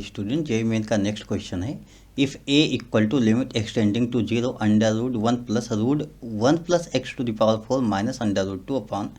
Student JEE Main का next question है if a equal to limit extending to zero under root one plus x to the power 4 minus under root 2 upon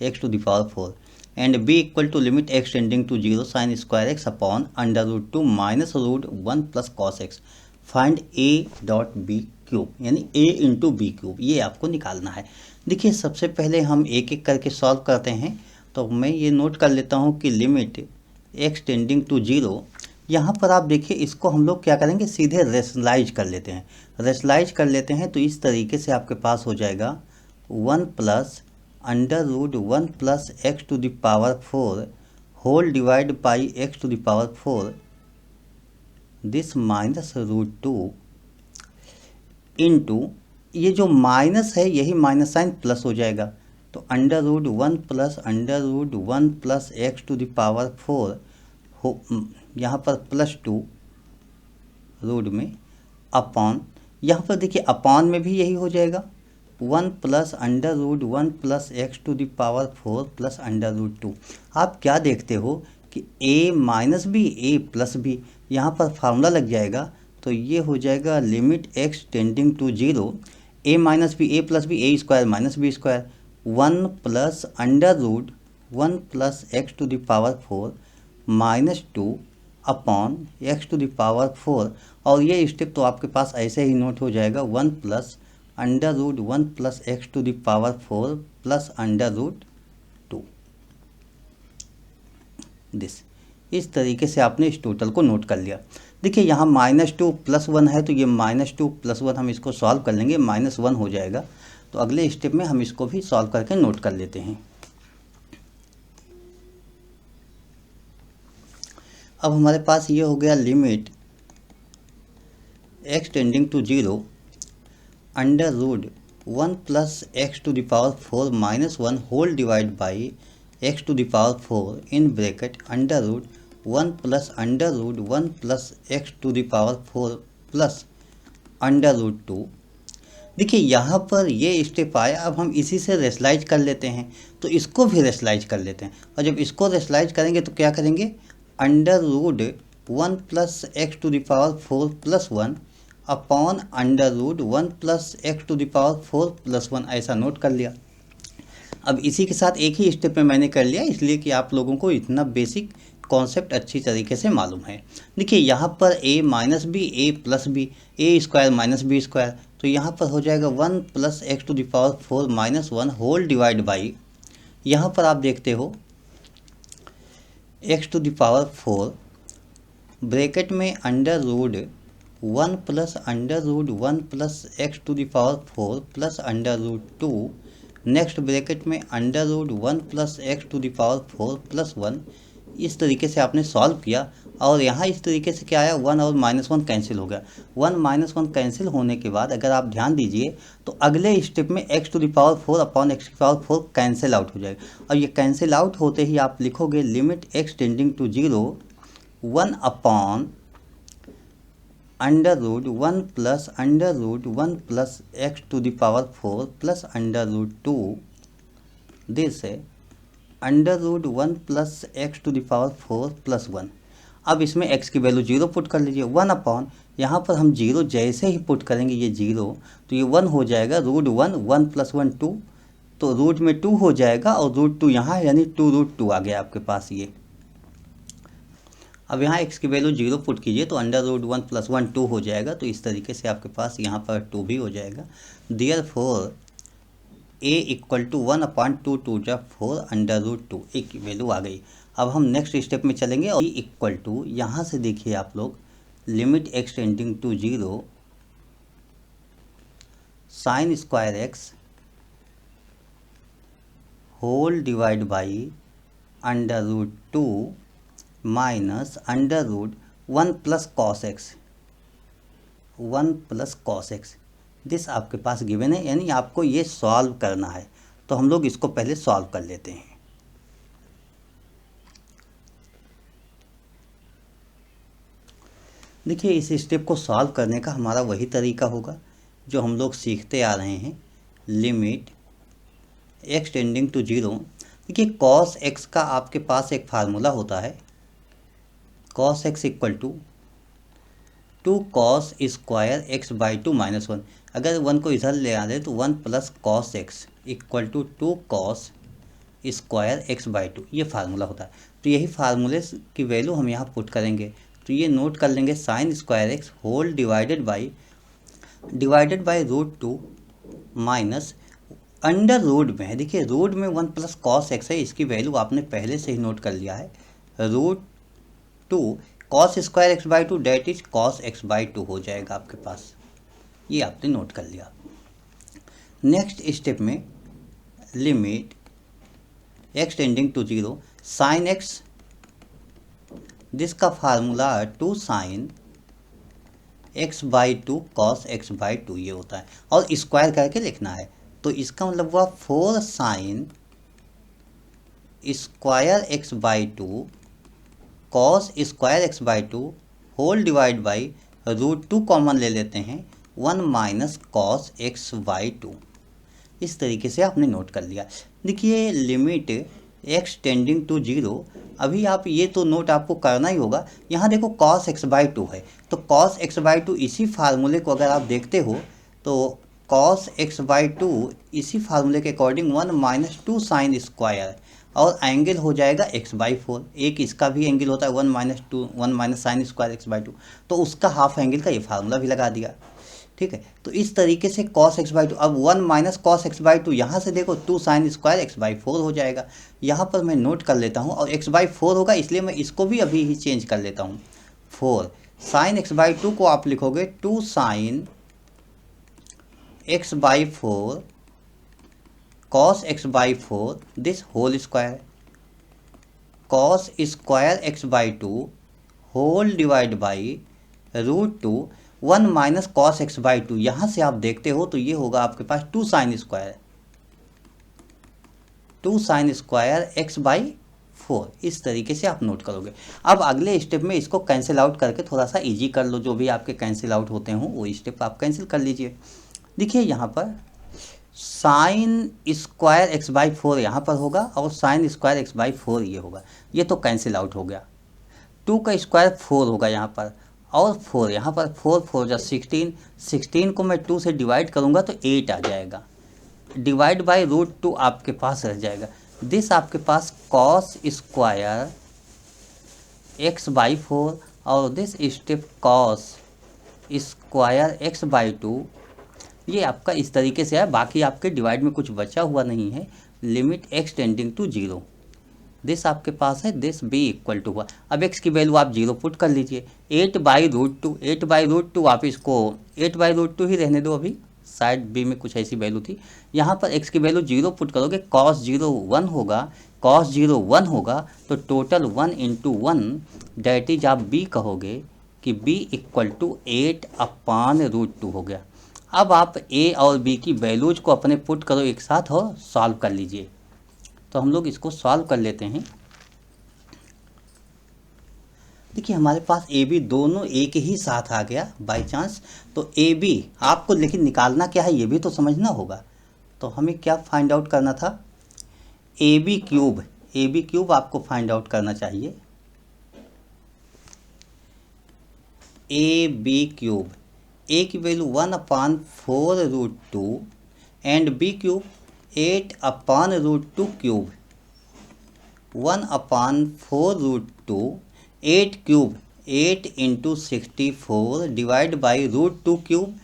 x to the power 4 and b equal to limit extending to zero sine square x upon under root 2 minus root 1 plus cos x find a dot b cube यानी a into B cube ये आपको निकालना है। देखिए सबसे पहले हम एक एक करके सॉल्व करते हैं। तो मैं ये नोट कर लेता हूँ कि limit x tending to zero, यहाँ पर आप देखिए इसको हम लोग क्या करेंगे सीधे रेशनलाइज कर लेते हैं। रेशनलाइज कर लेते हैं तो इस तरीके से आपके पास हो जाएगा 1 plus under root 1 plus x to the power 4 whole divide by X to the power 4 this minus root 2 into ये जो माइनस है यही माइनस साइन प्लस हो जाएगा। तो under root 1 plus under root 1 plus x to the power 4 हो यहाँ पर प्लस 2 रूट में अपॉन, यहाँ पर देखिए अपॉन में भी यही हो जाएगा 1 plus under root 1 plus x to the power 4 plus under root 2। आप क्या देखते हो कि a minus B A plus B, यहाँ पर फार्मूला लग जाएगा। तो ये हो जाएगा limit x tending to zero a minus B A plus B A square minus B square 1 plus under root 1 plus x to the power 4 minus 2 upon x to the power 4। और ये step तो आपके पास ऐसे ही note हो जाएगा 1 plus under root 1 plus x to the power 4 plus under root 2 this. इस तरीके से आपने इस टोटल को नोट कर लिया। देखिए यहाँ -2 + 1 है तो ये -2 + 1 हम इसको सॉल्व कर लेंगे, -1 हो जाएगा। तो अगले स्टेप में हम इसको भी सॉल्व करके नोट कर लेते हैं। अब हमारे पास ये हो गया limit x tending to zero under root 1 plus x to the power 4 minus 1 whole divide by X to the power 4 in bracket under root 1 plus under root 1 plus x to the power 4 plus under root 2। देखिए यहाँ पर ये step आया, अब हम इसी से रेशलाइज कर लेते हैं। तो इसको भी रेशलाइज कर लेते हैं और जब इसको रेशलाइज करेंगे तो क्या करेंगे under root 1 plus x to the power 4 plus 1 upon under root 1 plus x to the power 4 plus 1 ऐसा नोट कर लिया। अब इसी के साथ एक ही स्टेप में मैंने कर लिया इसलिए कि आप लोगों को इतना बेसिक कॉन्सेप्ट अच्छी तरीके से मालूम है। देखिए यहाँ पर a minus B A plus B A square minus B square, तो यहाँ पर हो जाएगा 1 plus x to the power 4 minus 1 whole divide by, यहाँ पर आप देखते हो X to the power 4 bracket में under root 1 plus under root 1 plus x to the power 4 plus under root 2, next bracket में under root 1 plus x to the power 4 plus 1। इस तरीके से आपने सॉल्व किया और यहाँ इस तरीके से क्या आया 1 और -1 कैंसिल हो गया। 1 -1 कैंसिल होने के बाद अगर आप ध्यान दीजिए तो अगले स्टेप में X to the power 4 upon x to the power 4 cancel out हो जाएगा। और ये कैंसिल आउट होते ही आप लिखोगे limit x tending to zero 1 upon under root 1 plus under root 1 plus x to the power 4 plus under root 2 this है under root 1 plus x to the power 4 plus 1। अब इसमें x की value 0 put कर लीजिए 1 upon, यहाँ पर हम 0 जैसे ही पुट करेंगे ये 0 तो ये 1 हो जाएगा रूट 1 1 + 1 2, तो रूट में 2 हो जाएगा और रूट 2 यहाँ यानी 2√2 आ गया आपके पास ये। अब यहाँ x की वैल्यू 0 पुट कीजिए तो अंडर रूट 1 + 1 2 हो जाएगा। तो इस तरीके से आपके पास यहाँ पर 2 भी हो जाएगा। Therefore a equal to 1 upon 2 2 जा 4 अंडर रूट 2 एक वैल्यू आ गई। अब हम नेक्स्ट स्टेप में चलेंगे और इक्वल टू यहाँ से देखिए आप लोग limit x tending to zero sine square X whole divide by under root 2 minus under root 1 plus cos X 1 plus cos X this आपके पास गिवन है, यानी आपको ये सॉल्व करना है। तो हम लोग इसको पहले सॉल्व कर लेते हैं। देखिए इस स्टेप को सॉल्व करने का हमारा वही तरीका होगा जो हम लोग सीखते आ रहे हैं, limit x tending to zero. देखिए कॉस एक्स का आपके पास एक फार्मूला होता है cos X equal to 2 cos square X by 2 minus 1। अगर 1 को इधर ले आ रहे तो 1 plus cos X equal to 2 cos square X by 2, ये फार्मूला होता है। तो यही फार्मूले की वैल्यू हम यहाँ पुट करेंगे। तो ये नोट कर लेंगे, sine square X whole divided by root 2 minus under root में है। देखिए रूट में 1 प्लस कॉस एक्स है, इसकी वैल्यू आपने पहले से ही नोट कर लिया है। Root 2 cos square X by 2 that is cos x by 2 हो जाएगा आपके पास, ये आपने नोट कर लिया। नेक्स्ट स्टेप में limit x tending to 0 sine x, जिसका formula 2 sine x by 2 cos x by 2 ये होता है, और स्क्वायर करके लिखना है। तो इसका मतलब हुआ 4 sine square X by 2 cos square X by 2 whole divide by root 2 common ले लेते हैं 1 माइनस कॉस एक्स बाई 2। इस तरीके से आपने नोट कर लिया। देखिए लिमिट एक्स टेंडिंग टू 0, अभी आप ये तो नोट आपको करना ही होगा। यहाँ देखो कॉस एक्स बाई 2 है, तो कॉस एक्स बाई 2 इसी फार्मूले को अगर आप देखते हो तो कॉस एक्स बाई 2 इसी फार्मूले के अकॉर्डिंग 1 माइनस 2 साइन स्क्वायर, और एंगल हो जाएगा एक्स बाई 4। एक इसका भी एंगल होता है 1 minus sign square X by 2, तो उसका हाफ एंगल का ये फार्मूला भी लगा दिया। ठीक है, तो इस तरीके से कॉस एक्स बाई 2, अब 1 माइनस कॉस एक्स बाई 2, यहाँ से देखो 2 साइन स्क्वायर एक्स बाई 4 हो जाएगा। यहाँ पर मैं नोट कर लेता हूँ, और एक्स बाई 4 होगा इसलिए मैं इसको भी अभी ही चेंज कर लेता हूँ। 4 साइन एक्स बाई 2 को आप लिखोगे 2 sine x by 4 cos x by 4 this whole square, cos square X by 2 whole divide by root 2 1 minus cos x by 2। यहाँ से आप देखते हो तो ये होगा आपके पास 2 साइन स्क्वायर एक्स बाई 4। इस तरीके से आप नोट करोगे। अब अगले स्टेप में इसको कैंसिल आउट करके थोड़ा सा इजी कर लो, जो भी आपके कैंसिल आउट होते हों वो स्टेप आप कैंसिल कर लीजिए। देखिए यहाँ पर साइन स्क्वायर एक्स बाई 4 यहाँ पर होगा, और साइन स्क्वायर एक्स बाई 4 ये होगा, ये तो कैंसिल आउट हो गया। 2 का स्क्वायर 4 होगा यहाँ पर, और 4 यहाँ पर, 4 जा 16 को मैं 2 से डिवाइड करूँगा तो 8 आ जाएगा, डिवाइड बाई रूट 2 आपके पास रह जाएगा। दिस आपके पास कॉस स्क्वायर एक्स बाई 4, और this step cos square X by 2, ये आपका इस तरीके से है। बाकी आपके डिवाइड में कुछ बचा हुआ नहीं है। Limit x tending to 0, this आपके पास है, दिस बी इक्वल टू हुआ। अब x की वैल्यू आप 0 पुट कर लीजिए। 8 बाई रूट 2, 8 बाई रूट 2 आप इसको 8 बाई रूट 2 ही रहने दो, अभी साइड बी में कुछ ऐसी वैल्यू थी। यहाँ पर x की वैल्यू 0 पुट करोगे, cos 0 1 होगा, cos 0 1 होगा, तो टोटल 1 इंटू 1 डेट इज आप b कहोगे कि b equal to 8 upon root 2 हो गया। अब आप a और b की वैल्यूज को अपने पुट करो एक साथ और सॉल्व कर लीजिए। तो हम लोग इसको सॉल्व कर लेते हैं। देखिए हमारे पास ए बी दोनों एक ही साथ आ गया बाय चांस। तो ए बी आपको लेकिन निकालना क्या है ये भी तो समझना होगा। तो हमें क्या फाइंड आउट करना था, ए बी क्यूब आपको फाइंड आउट करना चाहिए। ए बी क्यूब, ए की value 1/4 root 2 and B cube 8/रूट 2 cube. 1/4 root 2 8 cube 8 into 64 divide by root 2 cube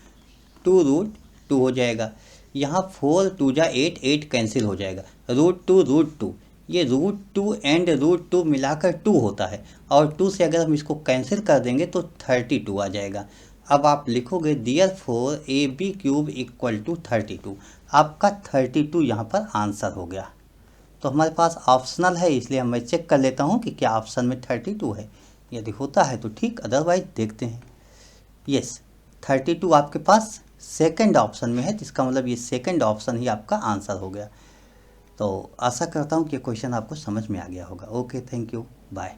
2 root 2 हो जाएगा। यहाँ 4 2 जा 8, 8 कैंसिल हो जाएगा। रूट 2 ये रूट 2 एंड रूट 2 मिलाकर 2 होता है, और 2 से अगर हम इसको कैंसिल कर देंगे तो 32 आ जाएगा। अब आप लिखोगे therefore A B cube equal to 32। आपका 32 यहाँ पर आंसर हो गया। तो हमारे पास ऑप्शनल है इसलिए मैं चेक कर लेता हूँ कि क्या ऑप्शन में 32 है। यदि होता है तो ठीक, अदरवाइज देखते हैं। यस 32 आपके पास सेकंड ऑप्शन में है, जिसका मतलब ये सेकंड ऑप्शन ही आपका आंसर हो गया। तो आशा करता हूँ कि क्वेश्चन आपको समझ में आ गया होगा। Okay, thank you, bye.